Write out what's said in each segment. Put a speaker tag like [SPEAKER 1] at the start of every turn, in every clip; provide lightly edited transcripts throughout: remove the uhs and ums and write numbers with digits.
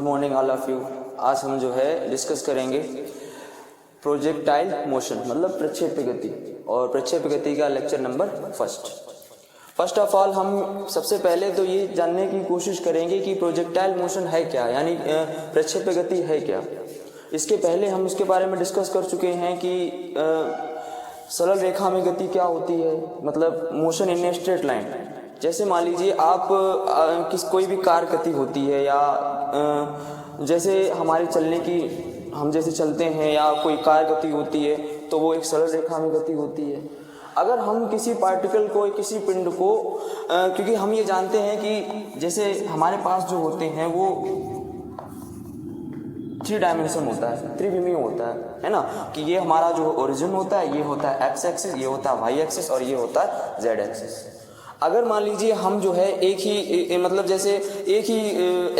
[SPEAKER 1] Morning all of you. आज हम जो है डिस्कस करेंगे प्रोजेक्टाइल मोशन मतलब प्रक्षेप्य गति, और प्रक्षेप्य गति का lecture number first of all हम सबसे पहले तो ये जानने की कोशिश करेंगे कि प्रोजेक्टाइल मोशन है क्या, यानी प्रक्षेप्य गति है क्या। इसके पहले हम इसके बारे में डिस्कस कर चुके हैं कि सरल रेखा में गति क्या होती है, मतलब motion in a straight line. जैसे मान लीजिए आप कोई भी कार गति होती है, या जैसे हमारे चलने की, हम जैसे चलते हैं या कोई कार गति होती है, तो वो एक सरल रेखा में गति होती है। अगर हम किसी पार्टिकल को, किसी पिंड को, क्योंकि हम ये जानते हैं कि जैसे हमारे पास जो होते हैं वो 3 डायमेंशन होता है, त्रिविमीय होता है ना, कि ये हमारा जो ओरिजिन होता है, ये होता है एक्स एक्सिस, ये होता है वाई एक्सिस, और ये होता है जेड एक्सिस। अगर मान लीजिए हम जो है एक ही मतलब जैसे एक ही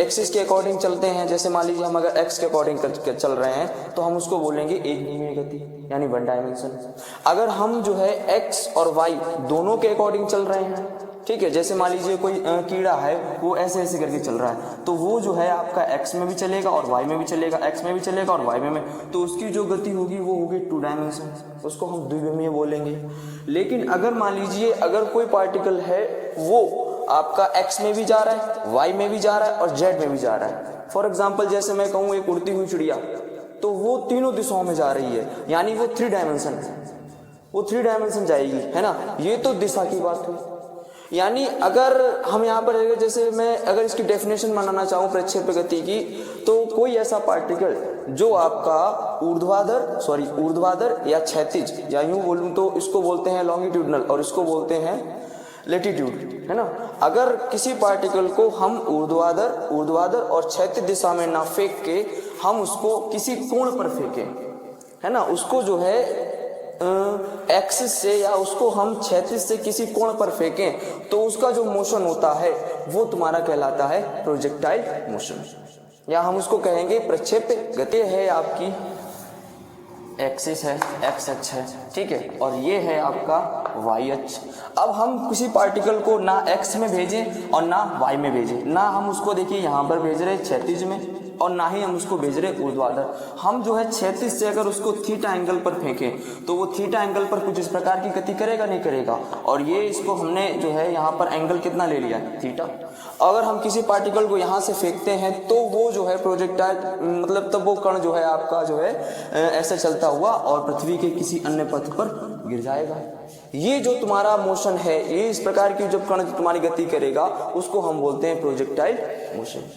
[SPEAKER 1] एक्सिस के अकॉर्डिंग चलते हैं, जैसे मान लीजिए हम अगर एक्स के अकॉर्डिंग चल रहे हैं तो हम उसको बोलेंगे एक विमीय गति, यानी 1 डायमेंशन। अगर हम जो है एक्स और वाई दोनों के अकॉर्डिंग चल रहे हैं, ठीक है, जैसे मान लीजिए कोई कीड़ा है, वो ऐसे ऐसे करके चल रहा है, तो वो जो है आपका एक्स में भी चलेगा और वाई में भी चलेगा, एक्स में भी चलेगा और वाई में, तो उसकी जो गति होगी वो होगी 2 डायमेंशन, उसको हम द्विविमीय बोलेंगे। लेकिन अगर मान लीजिए अगर कोई पार्टिकल है वो आपका एक्स में भी जा रहा है, वाई में भी जा रहा है और जेड में भी जा रहा है, फॉर एग्जाम्पल जैसे मैं कहूँ एक उड़ती हुई चिड़िया, तो वो तीनों दिशाओं में जा रही है, यानी वो 3 डायमेंशन है, वो 3 डायमेंशन जाएगी, है ना। ये तो दिशा की बात हुई। यानी अगर हम यहाँ पर जैसे मैं अगर इसकी डेफिनेशन बनाना चाहूँ प्रक्षेप्य गति की, तो कोई ऐसा पार्टिकल जो आपका ऊर्ध्वाधर या क्षैतिज, या यूं बोलूँ तो इसको बोलते हैं लॉन्गिट्यूडनल और इसको बोलते हैं लेटीट्यूड, है ना। अगर किसी पार्टिकल को हम ऊर्ध्वाधर और क्षैतिज दिशा में ना फेंक के हम उसको किसी कोण पर फेंकें, है ना, उसको जो है एक्सिस से या उसको हम क्षैतिज से किसी कोण पर फेंकें, तो उसका जो मोशन होता है वो तुम्हारा कहलाता है प्रोजेक्टाइल मोशन, या हम उसको कहेंगे प्रक्षेप्य गति। है आपकी एक्सिस है, एक्स अक्ष है, ठीक है, और ये है आपका वाई अक्ष। अब हम किसी पार्टिकल को ना एक्स में भेजें और ना वाई में भेजें, ना हम उसको देखिए यहाँ पर भेज रहे क्षैतिज में और ना ही हम उसको भेज रहे ऊर्ध्वाधर। हम जो है क्षैतिज से अगर उसको थीटा एंगल पर फेंकें तो वो थीटा एंगल पर कुछ इस प्रकार की गति करेगा, नहीं करेगा, और ये इसको हमने जो है यहाँ पर एंगल कितना ले लिया, थीटा। अगर हम किसी पार्टिकल को यहाँ से फेंकते हैं तो वो जो है प्रोजेक्टाइल, मतलब तब वो कण जो है आपका जो है ऐसे चलता हुआ और पृथ्वी के किसी अन्य पथ पर गिर जाएगा। ये जो तुम्हारा मोशन है, ये इस प्रकार की जब कण तुम्हारी गति करेगा उसको हम बोलते हैं प्रोजेक्टाइल मोशन।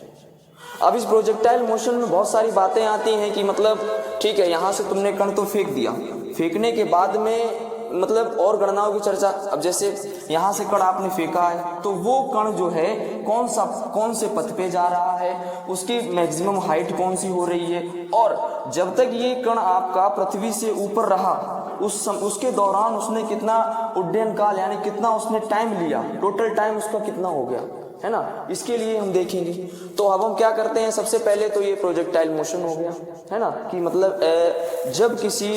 [SPEAKER 1] अब इस प्रोजेक्टाइल मोशन में बहुत सारी बातें आती हैं कि मतलब ठीक है, यहाँ से तुमने कण तो फेंक दिया, फेंकने के बाद में मतलब और गणनाओं की चर्चा। अब जैसे यहाँ से कण आपने फेंका है, तो वो कण जो है कौन से पथ पे जा रहा है, उसकी मैक्सिमम हाइट कौन सी हो रही है, और जब तक ये कण आपका पृथ्वी से ऊपर रहा उसके दौरान उसने कितना उड्डयन काल, यानी कितना उसने टाइम लिया, टोटल टाइम उसका कितना हो गया, है ना, इसके लिए हम देखेंगे। तो अब हम क्या करते हैं, सबसे पहले तो ये प्रोजेक्टाइल मोशन हो गया, है ना, कि मतलब जब किसी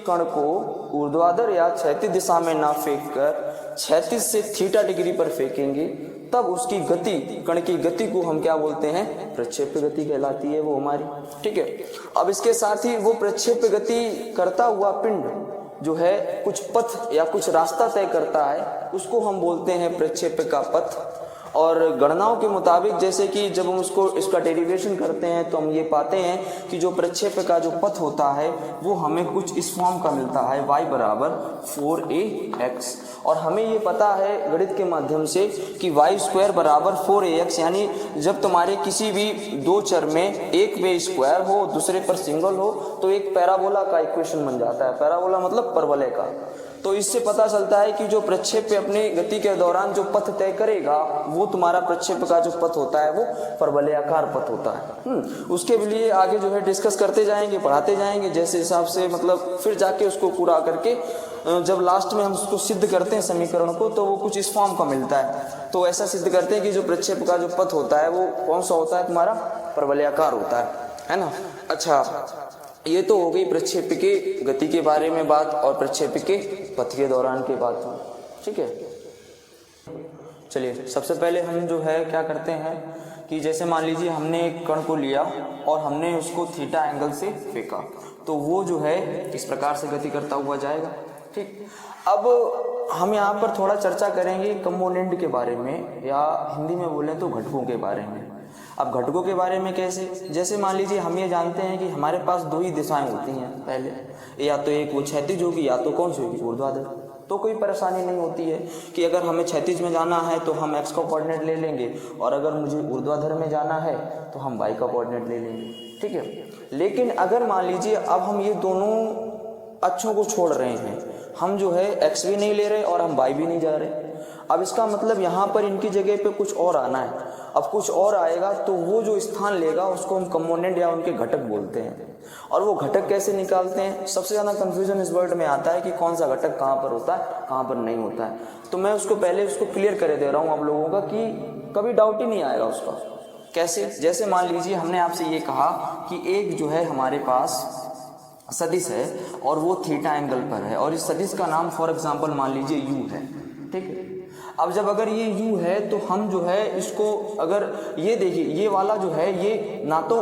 [SPEAKER 1] कण को ऊर्ध्वाधर या क्षैतिज दिशा में ना फेंककर क्षैतिज से थीटा डिग्री पर फेंकेंगे, तब उसकी गति, कण की गति को हम क्या बोलते हैं, प्रक्षेप्य गति कहलाती है वो हमारी, ठीक है। अब इसके साथ ही वो प्रक्षेप्य गति करता हुआ पिंड जो है कुछ पथ या कुछ रास्ता तय करता है, उसको हम बोलते हैं प्रक्षेप्य का पथ। और गणनाओं के मुताबिक जैसे कि जब हम इसका डेरिवेशन करते हैं तो हम ये पाते हैं कि जो प्रक्षेप्य का जो पथ होता है वो हमें कुछ इस फॉर्म का मिलता है, y बराबर 4ax, और हमें ये पता है गणित के माध्यम से कि y² बराबर 4ax, यानी जब तुम्हारे किसी भी 2 चर में एक में स्क्वायर हो दूसरे पर सिंगल हो तो एक पैराबोला का इक्वेशन बन जाता है। पैराबोला मतलब परवलय का। तो इससे पता चलता है कि जो प्रक्षेप्य अपनी गति के दौरान जो पथ तय करेगा वो तुम्हारा प्रक्षेप्य का जो पथ होता है वो परवलयाकार पथ होता है। उसके लिए आगे जो है डिस्कस करते जाएंगे, पढ़ाते जाएंगे, जैसे हिसाब से मतलब फिर जाके उसको पूरा करके जब लास्ट में हम उसको सिद्ध करते हैं समीकरण को, तो वो कुछ इस फॉर्म का मिलता है। तो ऐसा सिद्ध करते हैं कि जो प्रक्षेप्य का जो पथ होता है वो कौन सा होता है, तुम्हारा परवलयाकार होता है ना। अच्छा, ये तो हो गई प्रक्षेप्य के गति के बारे में बात और प्रक्षेप्य के पथ के दौरान की बात, ठीक है। चलिए सबसे पहले हम जो है क्या करते हैं कि कि जैसे मान लीजिए हमने एक कण को लिया और हमने उसको थीटा एंगल से फेंका, तो वो जो है इस प्रकार से गति करता हुआ जाएगा। ठीक, अब हम यहाँ पर थोड़ा चर्चा करेंगे कंपोनेंट के बारे में, या हिंदी में बोलें तो घटकों के बारे में। अब घटकों के बारे में कैसे, जैसे मान लीजिए हम ये जानते हैं कि हमारे पास दो ही दिशाएं होती हैं पहले, या तो एक वो क्षैतिज होगी या तो कौन सी होगी, ऊर्ध्वाधर। तो कोई परेशानी नहीं होती है कि अगर हमें क्षैतिज में जाना है तो हम x का कोऑर्डिनेट ले लेंगे, और अगर मुझे ऊर्ध्वाधर में जाना है तो हम y का कोऑर्डिनेट ले लेंगे। ठीक है, लेकिन अगर मान लीजिए अब हम ये दोनों अक्षों को छोड़ रहे हैं, हम जो है x भी नहीं ले रहे और हम y भी नहीं जा रहे, अब इसका मतलब यहाँ पर इनकी जगह पे कुछ और आना है। अब कुछ और आएगा तो वो जो स्थान लेगा उसको हम कंपोनेंट या उनके घटक बोलते हैं। और वो घटक कैसे निकालते हैं, सबसे ज़्यादा कंफ्यूजन इस वर्ड में आता है कि कौन सा घटक कहाँ पर होता है, कहाँ पर नहीं होता है। तो मैं उसको पहले उसको क्लियर कर दे रहा हूँ आप लोगों का, कि कभी डाउट ही नहीं आएगा उसका। कैसे, जैसे मान लीजिए हमने आपसे ये कहा कि एक जो है हमारे पास सदिश है और वो थीटा एंगल पर है, और इस सदिश का नाम फॉर एग्जांपल मान लीजिए u है। ठीक है, अब जब अगर ये u है तो हम जो है इसको, अगर ये देखिए ये वाला जो है ये ना तो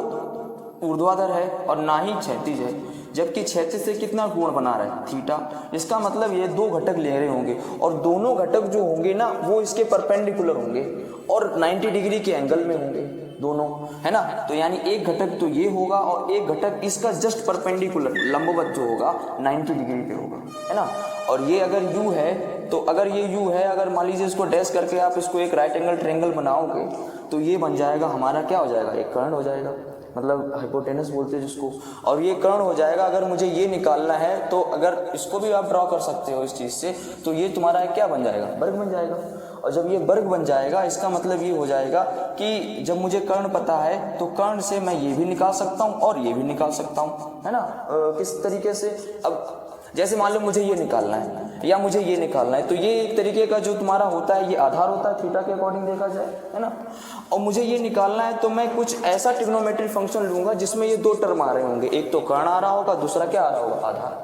[SPEAKER 1] ऊर्ध्वाधर है और ना ही क्षैतिज है, जबकि क्षैतिज से कितना कोण बना रहा है, थीटा। इसका मतलब ये दो घटक ले रहे होंगे और दोनों घटक जो होंगे ना वो इसके परपेंडिकुलर होंगे और 90 डिग्री के एंगल में होंगे दोनों, है ना। तो यानी एक घटक तो ये होगा और एक घटक इसका जस्ट परपेंडिकुलर लंबवत जो होगा 90 डिग्री पे होगा, है ना। और ये अगर u है तो अगर ये u है, अगर मान लीजिए इसको डैश करके आप इसको एक राइट एंगल ट्रायंगल बनाओगे तो ये बन जाएगा हमारा, क्या हो जाएगा, एक कर्ण हो जाएगा, मतलब हाइपोटेनस बोलते हैं जिसको। और ये कर्ण हो जाएगा। अगर मुझे ये निकालना है तो अगर इसको भी आप ड्रॉ कर सकते हो इस चीज़ से, तो ये तुम्हारा क्या बन जाएगा, वर्ग बन जाएगा। और जब ये वर्ग बन जाएगा इसका मतलब ये हो जाएगा कि जब मुझे कर्ण पता है तो कर्ण से मैं ये भी निकाल सकता हूँ और ये भी निकाल सकता हूँ, है ना। किस तरीके से, अब जैसे मान लो मुझे ये निकालना है या मुझे ये निकालना है, तो ये एक तरीके का जो तुम्हारा होता है ये आधार होता है थीटा के अकॉर्डिंग देखा जाए, है ना। और मुझे ये निकालना है तो मैं कुछ ऐसा ट्रिग्नोमेट्री फंक्शन लूंगा जिसमें ये दो टर्म आ रहे होंगे, एक तो कर्ण आ रहा होगा, दूसरा क्या आ रहा होगा, आधार।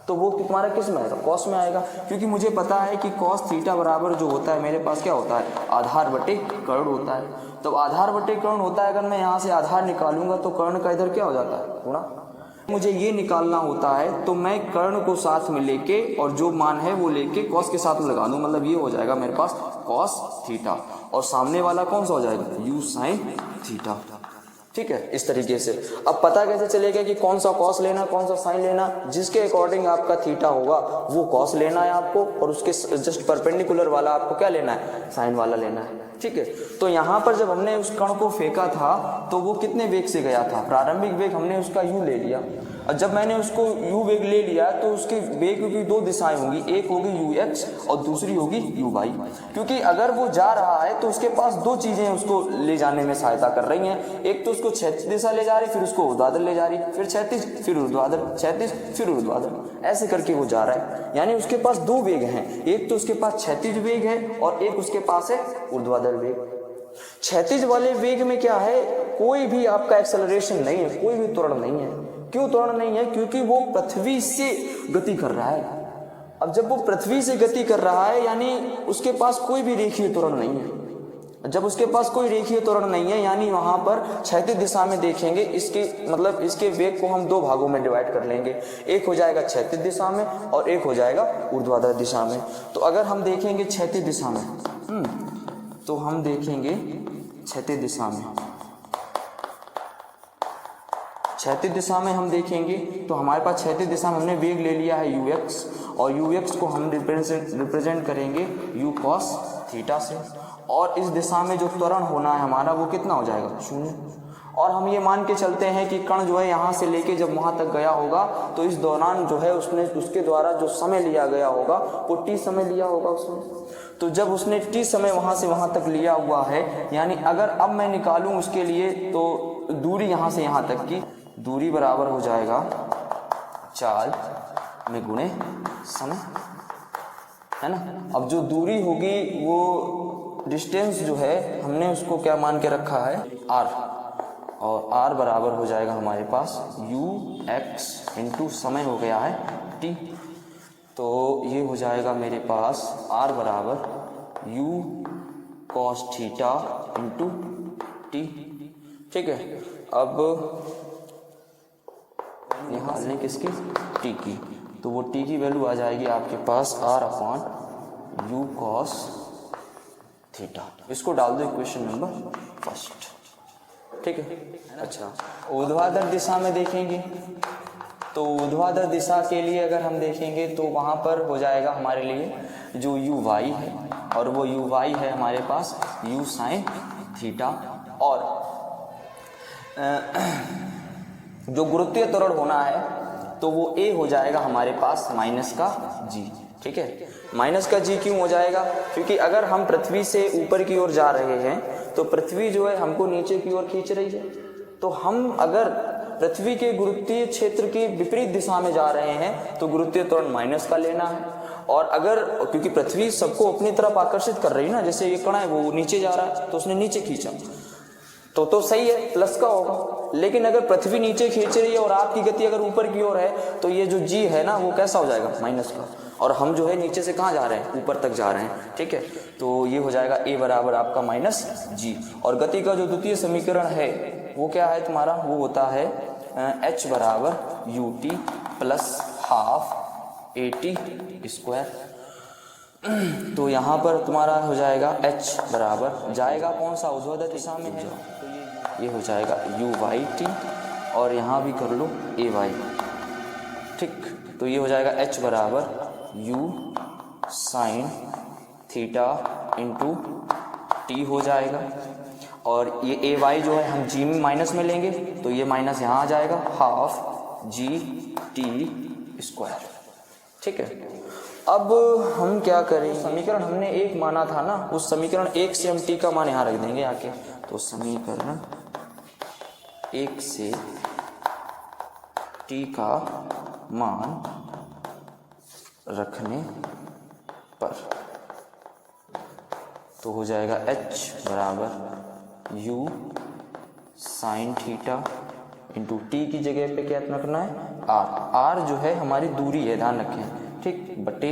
[SPEAKER 1] तो वो तुम्हारा किस में आएगा, कॉस में आएगा, क्योंकि मुझे पता है कि कॉस थीटा बराबर जो होता है मेरे पास क्या होता है, आधार बटे कर्ण होता है। तो आधार बटे कर्ण होता है, अगर मैं यहाँ से आधार निकालूंगा तो कर्ण का इधर क्या हो जाता है, गुणा। मुझे ये निकालना होता है तो मैं कर्ण को साथ में लेके और जो मान है वो लेके कॉस के साथ में लगा दूं, मतलब ये हो जाएगा मेरे पास कॉस थीटा, और सामने वाला कौन सा हो जाएगा, यू साइन थीटा। ठीक है, इस तरीके से। अब पता कैसे चलेगा कि कौन सा कॉस लेना कौन सा साइन लेना, जिसके अकॉर्डिंग आपका थीटा होगा वो कॉस लेना है आपको, और उसके जस्ट परपेंडिकुलर वाला आपको क्या लेना है, साइन वाला लेना है। ठीक है, तो यहाँ पर जब हमने उस कण को फेंका था तो वो कितने वेग से गया था, प्रारंभिक वेग हमने उसका u ले लिया, और जब मैंने उसको u वेग ले लिया तो उसके वेग की दो दिशाएं होंगी, एक होगी ux और दूसरी होगी uy, क्योंकि अगर वो जा रहा है तो उसके पास दो चीजें उसको ले जाने में सहायता कर रही हैं, एक तो उसको क्षैतिज दिशा ले जा रही, फिर उसको ऊर्ध्वाधर ले जा रही, फिर क्षैतिज फिर ऊर्ध्वाधर, क्षैतिज फिर ऊर्ध्वाधर, ऐसे करके वो जा रहा है। यानी उसके पास दो वेग हैं, एक तो उसके पास क्षैतिज वेग है और एक उसके पास है ऊर्ध्वाधर वेग। क्षैतिज वाले वेग में क्या है, कोई भी आपका एक्सेलरेशन नहीं है, कोई भी त्वरण नहीं है। क्यों त्वरण नहीं है, क्योंकि वो पृथ्वी से गति कर रहा है। अब जब वो पृथ्वी से गति कर रहा है यानी उसके पास कोई भी रेखीय त्वरण नहीं है। जब उसके पास कोई रेखीय त्वरण नहीं है यानी वहां पर क्षैतिज दिशा में देखेंगे, इसके मतलब इसके वेग को हम दो भागों में डिवाइड कर लेंगे, एक हो जाएगा क्षैतिज दिशा में और एक हो जाएगा ऊर्ध्वाधर दिशा में। तो अगर हम देखेंगे क्षैतिज दिशा में, तो हम देखेंगे क्षैतिज दिशा में, क्षैतिज दिशा में हम देखेंगे तो हमारे पास क्षैतिज दिशा में हमने वेग ले लिया है ux, और ux को हम रिप्रेजेंट करेंगे u cos थीटा से, और इस दिशा में जो त्वरण होना है हमारा वो कितना हो जाएगा, 0। और हम ये मान के चलते हैं कि कण जो है यहाँ से लेके जब वहाँ तक गया होगा तो इस दौरान जो है उसके द्वारा जो समय लिया गया होगा वो t समय लिया होगा उसने। तो जब उसने t समय वहाँ से वहाँ तक लिया हुआ है, यानी अगर अब मैं निकालूं उसके लिए तो दूरी यहाँ से यहाँ तक की दूरी बराबर हो जाएगा चाल में गुणे समय, है ना। अब जो दूरी होगी वो डिस्टेंस जो है हमने उसको क्या मान के रखा है, r, और r बराबर हो जाएगा हमारे पास ux इंटू समय हो गया है t। तो ये हो जाएगा मेरे पास r बराबर u cos theta into T, ठीक है। अब यहाँ लें किसकी, टी की, तो वो टी की वैल्यू आ जाएगी आपके पास r upon u cos theta. इसको डाल दो इक्वेशन नंबर फर्स्ट, ठीक है। अच्छा, ऊर्ध्वाधर दिशा में देखेंगे तो ऊर्ध्वाधर दिशा के लिए अगर हम देखेंगे तो वहाँ पर हो जाएगा हमारे लिए जो यू वाई है, और वो यू वाई है हमारे पास यू साइन थीटा, और जो गुरुत्वीय त्वरण होना है तो वो ए हो जाएगा हमारे पास माइनस का जी, ठीक है। माइनस का जी क्यों हो जाएगा, क्योंकि अगर हम पृथ्वी से ऊपर की ओर जा रहे हैं तो पृथ्वी जो है हमको नीचे की ओर खींच रही है, तो हम अगर पृथ्वी के गुरुत्वीय क्षेत्र की विपरीत दिशा में जा रहे हैं तो गुरुत्वीय त्वरण माइनस का लेना है। और अगर, क्योंकि पृथ्वी सबको अपनी तरफ आकर्षित कर रही है ना, जैसे ये कण है वो नीचे जा रहा है तो उसने नीचे खींचा तो सही है, प्लस का होगा। लेकिन अगर पृथ्वी नीचे खींच रही है और आपकी गति अगर ऊपर की ओर है तो ये जो जी है ना वो कैसा हो जाएगा, माइनस का, और हम जो है नीचे से कहाँ जा रहे हैं, ऊपर तक जा रहे हैं, ठीक है। तो ये हो जाएगा ए बराबर आपका माइनस जी। और गति का जो द्वितीय समीकरण है वो क्या है तुम्हारा, वो होता है एच बराबर U T plus half A T square. तो यहाँ पर तुम्हारा हो जाएगा एच बराबर जाएगा कौन सा, ऊर्ध्वाधर दिशा में है तो ये हो जाएगा यू वाई टी, और यहाँ भी कर लो ए वाई, ठीक। तो ये हो जाएगा एच बराबर you sin theta into T हो जाएगा, और ये ए वाई जो है हम जी में माइनस में लेंगे तो ये माइनस यहाँ आ जाएगा, हाफ जी टी स्क्वायर, ठीक है। अब हम क्या करें, समीकरण हमने एक माना था ना, उस समीकरण एक से हम टी का मान यहाँ रख देंगे आके, तो समीकरण एक से टी का मान रखने पर तो हो जाएगा एच बराबर you sin theta into T की जगह पे क्या रखना है, आर। आर जो है हमारी दूरी है, ध्यान रखें, ठीक, बटे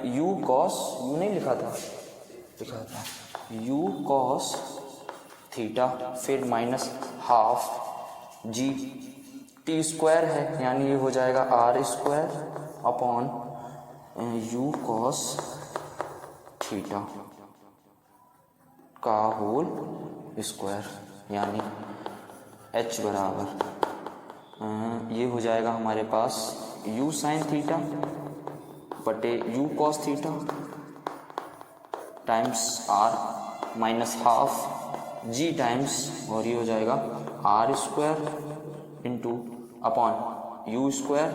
[SPEAKER 1] यू कॉस, यू नहीं लिखा था, यू कॉस थीटा, फिर minus half g t square है, यानी ये हो जाएगा r square upon u cos theta का होल स्क्वायर, यानी एच बराबर ये हो जाएगा हमारे पास यू साइन थीटा बटे u cos theta times r minus half g times, और ये हो जाएगा r square into upon u square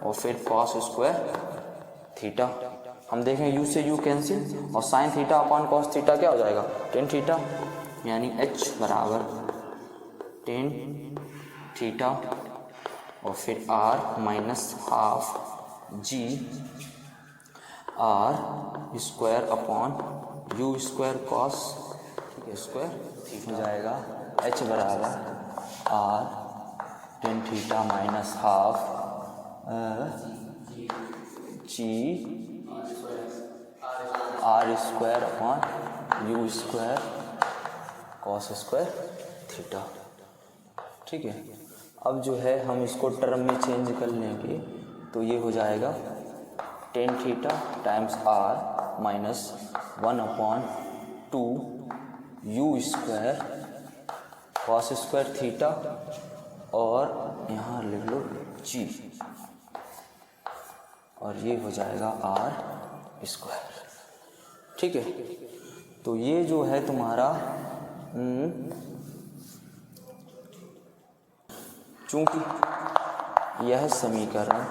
[SPEAKER 1] और फिर कॉस स्क्वायर थीटा। हम देखें यू से यू कैंसिल, और sign theta upon cos theta क्या हो जाएगा, टेन थीटा, यानी एच बराबर टेन थीटा और फिर r minus half g r square upon u square cos square theta हो जाएगा, एच बराबर r tan theta minus half g r square upon u square cos square theta, ठीक है। अब जो है हम इसको टर्म में चेंज कर लेंगे तो ये हो जाएगा tan theta times r minus one upon two u square cos square theta, और यहाँ लिख लो जी, और ये हो जाएगा आर स्क्वायर, ठीक है। तो ये जो है तुम्हारा चूंकि यह समीकरण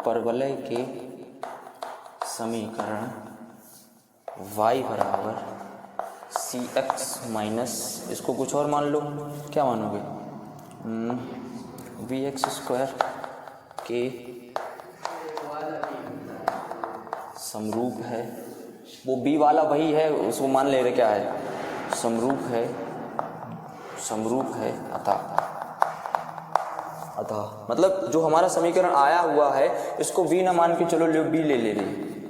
[SPEAKER 1] परवलय के समीकरण y बराबर सी एक्स माइनस, इसको कुछ और मान लो, क्या मानोगे, वी एक्स स्क्वायर के समरूप है, वो बी वाला वही है, उसको मान ले रहे क्या है, समरूप है अतः मतलब जो हमारा समीकरण आया हुआ है इसको वी ना मान के चलो बी ले रही है,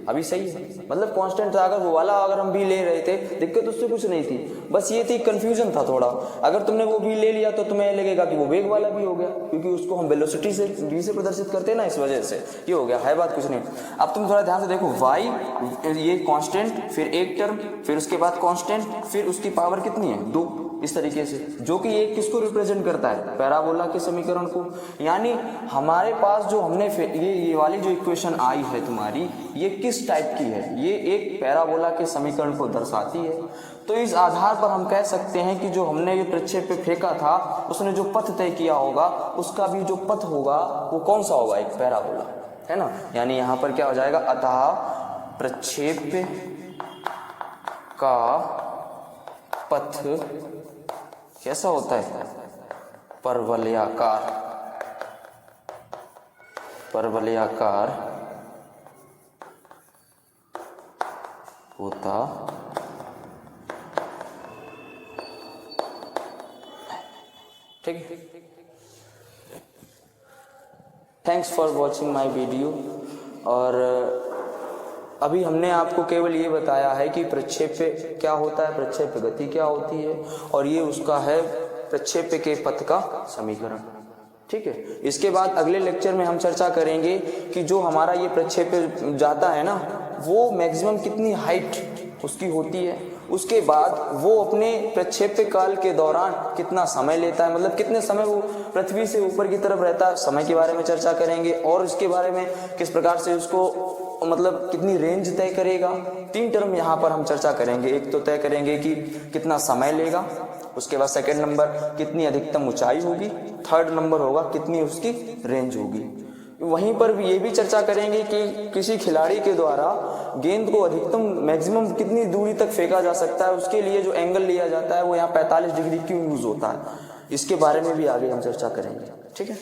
[SPEAKER 1] अभी सही है, मतलब कांस्टेंट था। अगर वो वाला अगर हम बी ले रहे थे, दिक्कत उससे कुछ नहीं थी, बस ये थी कंफ्यूजन था थोड़ा। अगर तुमने वो बी ले लिया तो तुम्हें लगेगा कि वो वेग वाला भी हो गया, क्योंकि उसको हम वेलोसिटी से बी से प्रदर्शित करते हैं ना, इस वजह से ये हो गया, है बात कुछ नहीं। अब तुम थोड़ा ध्यान से देखो, वाई ये कांस्टेंट, फिर एक टर्म, फिर उसके बाद कांस्टेंट, फिर उसकी पावर कितनी है 2, इस तरीके से, जो कि ये किसको रिप्रेजेंट करता है, पैराबोला के समीकरण को। यानी हमारे पास जो हमने ये वाली जो इक्वेशन आई है तुम्हारी, ये किस टाइप की है, ये एक पैराबोला के समीकरण को दर्शाती है। तो इस आधार पर हम कह सकते हैं कि जो हमने ये प्रक्षेप पे फेंका था, उसने जो पथ तय किया होगा, उसका भी जो पथ होगा वो कौन सा होगा, एक पैराबोला, है ना। यानी यहाँ पर क्या हो जाएगा, अतः प्रक्षेप का पथ कैसा होता है, परवलयाकार, परवलयाकार होता ठीक है। Thanks for watching my video. और अभी हमने आपको केवल ये बताया है कि प्रक्षेप क्या होता है, प्रक्षेप गति क्या होती है, और ये उसका है प्रक्षेप के पथ का समीकरण, ठीक है। इसके बाद अगले लेक्चर में हम चर्चा करेंगे कि जो हमारा ये प्रक्षेप जाता है ना, वो मैक्सिमम कितनी हाइट उसकी होती है, उसके बाद वो अपने प्रक्षेप काल के दौरान कितना समय लेता है, मतलब कितने समय वो पृथ्वी से ऊपर की तरफ रहता है, समय के बारे में चर्चा करेंगे। और इसके बारे में किस प्रकार से उसको मतलब कितनी रेंज तय करेगा, 3 टर्म यहाँ पर हम चर्चा करेंगे। एक तो तय करेंगे कि कितना समय लेगा, उसके बाद सेकंड नंबर कितनी अधिकतम ऊंचाई होगी, थर्ड नंबर होगा कितनी उसकी रेंज होगी। वहीं पर भी ये भी चर्चा करेंगे कि किसी खिलाड़ी के द्वारा गेंद को अधिकतम मैक्सिमम कितनी दूरी तक फेंका जा सकता है, उसके लिए जो एंगल लिया जाता है वो यहाँ 45 डिग्री क्यों यूज होता है, इसके बारे में भी आगे हम चर्चा करेंगे, ठीक है।